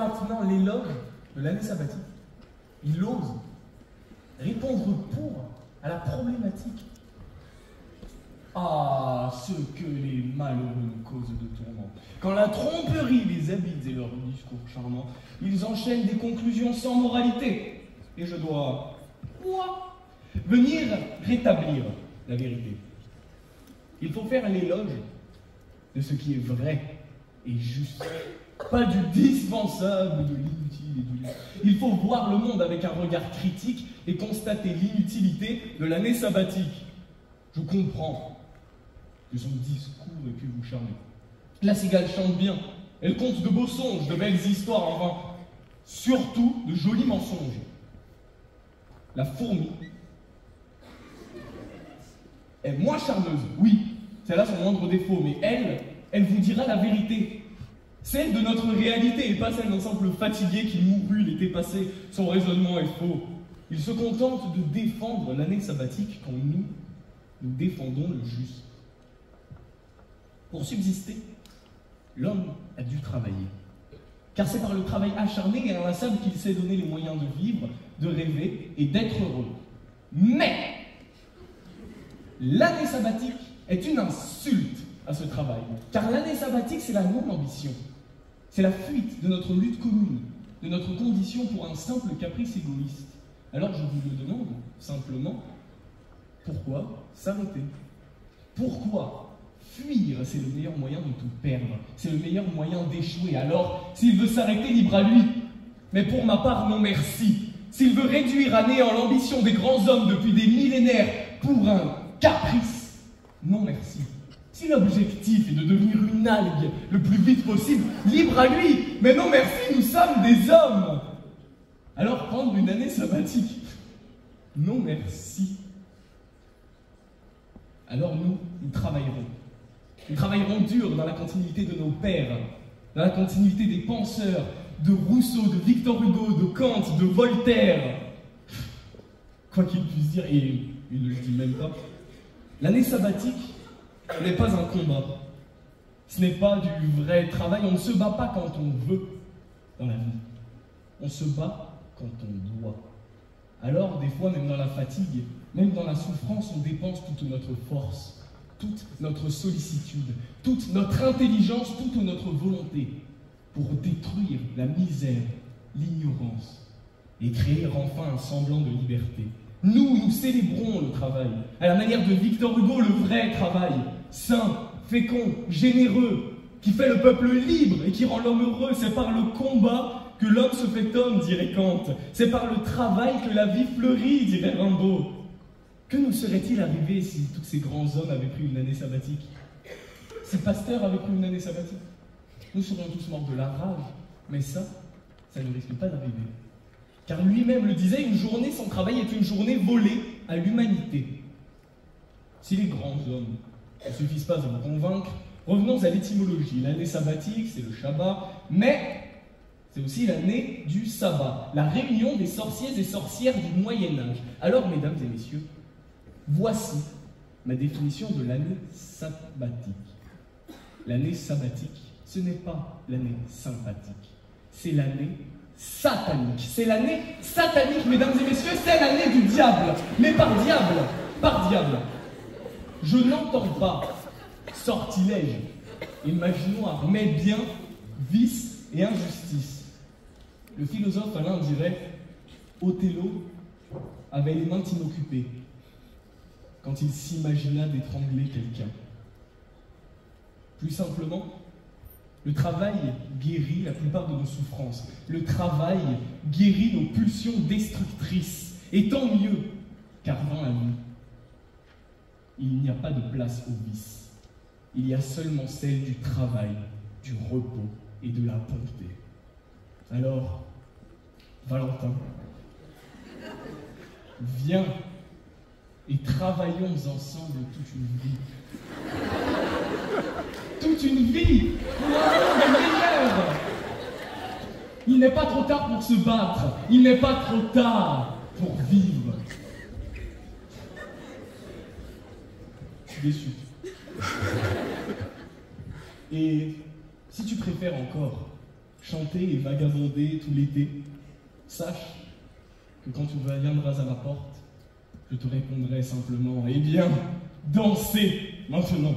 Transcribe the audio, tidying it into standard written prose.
maintenant l'éloge de l'année sabbatique. Il ose répondre pour à la problématique. Ah, ce que les malheureux nous causent de tourments. Quand la tromperie les habite et leur discours charmant, ils enchaînent des conclusions sans moralité. Et je dois, moi, venir rétablir la vérité. Il faut faire l'éloge de ce qui est vrai et juste. Pas du dispensable, de l'inutile et du libre. Il faut voir le monde avec un regard critique et constater l'inutilité de l'année sabbatique. Je comprends que son discours ait pu vous charmer. La cigale chante bien, elle conte de beaux songes, de belles histoires, enfin, surtout de jolis mensonges. La fourmi est moins charmeuse, oui, c'est là son moindre défaut, mais elle vous dira la vérité. Celle de notre réalité et pas celle d'un simple fatigué qui mourut l'été passé. Son raisonnement est faux. Il se contente de défendre l'année sabbatique quand nous défendons le juste. Pour subsister, l'homme a dû travailler. Car c'est par le travail acharné et inlassable qu'il s'est donné les moyens de vivre, de rêver et d'être heureux. Mais l'année sabbatique est une insulte à ce travail. Car l'année sabbatique, c'est la non-ambition. C'est la fuite de notre lutte commune, de notre condition pour un simple caprice égoïste. Alors je vous le demande, simplement, pourquoi s'arrêter? Pourquoi fuir? C'est le meilleur moyen de tout perdre. C'est le meilleur moyen d'échouer. Alors, s'il veut s'arrêter, libre à lui. Mais pour ma part, non merci. S'il veut réduire à néant l'ambition des grands hommes depuis des millénaires pour un caprice, non merci. Si l'objectif est de devenir une algue le plus vite possible, libre à lui. Mais non merci, nous sommes des hommes. Alors prendre une année sabbatique, non merci. Alors nous travaillerons. Nous travaillerons dur dans la continuité de nos pères, dans la continuité des penseurs, de Rousseau, de Victor Hugo, de Kant, de Voltaire. Quoi qu'il puisse dire, et il ne le dit même pas, l'année sabbatique n'est pas un combat. Ce n'est pas du vrai travail. On ne se bat pas quand on veut dans la vie. On se bat quand on doit. Alors, des fois, même dans la fatigue, même dans la souffrance, on dépense toute notre force, toute notre sollicitude, toute notre intelligence, toute notre volonté pour détruire la misère, l'ignorance et créer enfin un semblant de liberté. Nous célébrons le travail, à la manière de Victor Hugo, le vrai travail, sain, fécond, généreux, qui fait le peuple libre et qui rend l'homme heureux. C'est par le combat que l'homme se fait homme, dirait Kant. C'est par le travail que la vie fleurit, dirait Rimbaud. Que nous serait-il arrivé si tous ces grands hommes avaient pris une année sabbatique? Si Pasteur avait pris une année sabbatique? Nous serions tous morts de la rage. Mais ça ne risque pas d'arriver. Car lui-même le disait, une journée sans travail est une journée volée à l'humanité. Si les grands hommes ne suffisent pas à vous convaincre, revenons à l'étymologie. L'année sabbatique, c'est le Shabbat, mais c'est aussi l'année du sabbat, la réunion des sorciers et sorcières du Moyen-Âge. Alors, mesdames et messieurs, voici ma définition de l'année sabbatique. L'année sabbatique, ce n'est pas l'année sympathique, c'est l'année satanique. C'est l'année satanique, mesdames et messieurs, c'est l'année du diable. Mais par diable, je n'entends pas sortilège et magie noire, mais bien vice et injustice. Le philosophe Alain dirait « Othello avait les mains inoccupées quand il s'imagina d'étrangler quelqu'un. » Plus simplement, le travail guérit la plupart de nos souffrances. Le travail guérit nos pulsions destructrices. Et tant mieux, car dans la vie, il n'y a pas de place au vice. Il y a seulement celle du travail, du repos et de la bonté. Alors, Valentin, viens et travaillons ensemble toute une vie. Toute une vie pour un monde meilleur. Il n'est pas trop tard pour se battre. Il n'est pas trop tard pour vivre. Je suis déçu. Et si tu préfères encore, chanter et vagabonder tout l'été, sache que quand tu viendras à la porte, je te répondrai simplement, eh bien, dansez maintenant.